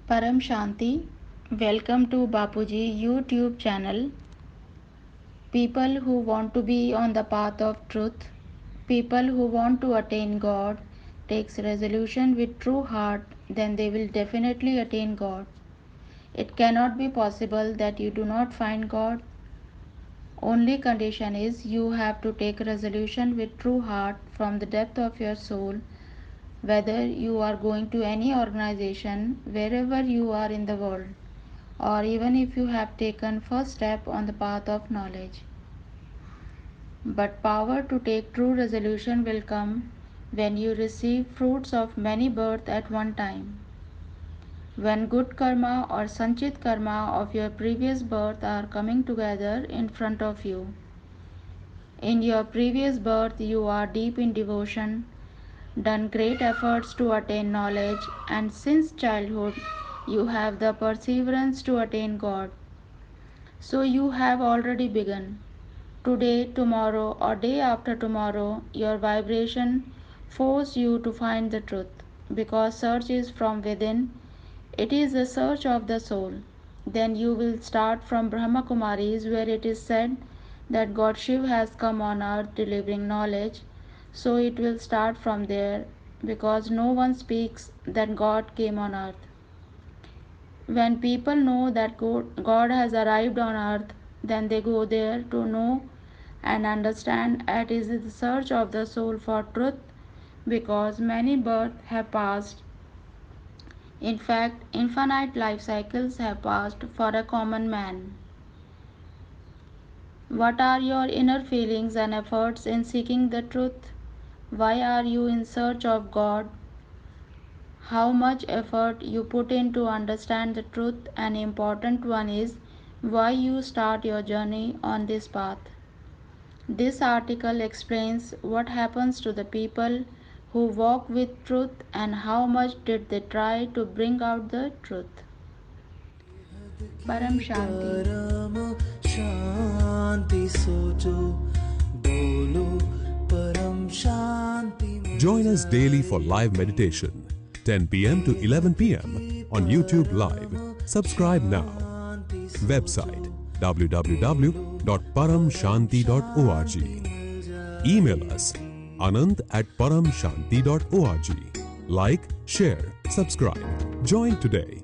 Param Shanti, welcome to Bapuji YouTube channel. People who want to be on the path of truth, people who want to attain God, takes resolution with true heart, then they will definitely attain God. It cannot be possible that you do not find God. Only condition is you have to take resolution with true heart from the depth of your soul, whether you are going to any organization, wherever you are in the world, or even if you have taken first step on the path of knowledge. But power to take true resolution will come when you receive fruits of many births at one time. When good karma or sanchit karma of your previous birth are coming together in front of you. In your previous birth, you are deep in devotion, done great efforts to attain knowledge, and since childhood, you have the perseverance to attain God. So you have already begun. Today, tomorrow, or day after tomorrow, your vibration force you to find the truth. Because search is from within, it is the search of the soul. Then you will start from Brahma Kumaris, where it is said that God Shiv has come on earth delivering knowledge. So it will start from there, because no one speaks that God came on earth. When people know that God has arrived on earth, then they go there to know and understand it is the search of the soul for truth, because many births have passed. In fact, infinite life cycles have passed for a common man. What are your inner feelings and efforts in seeking the truth? Why are you in search of God? How much effort you put in to understand the truth? An important one is why you start your journey on this path. This article explains what happens to the people who walk with truth and how much did they try to bring out the truth. Param Shanti. परम शांति सोचो बोलो परम शांति Join us daily for live meditation, 10 p.m. to 11 p.m. on YouTube Live. Subscribe now. Website www.paramshanti.org. Email us anand@paramshanti.org. Like, share, subscribe. Join today.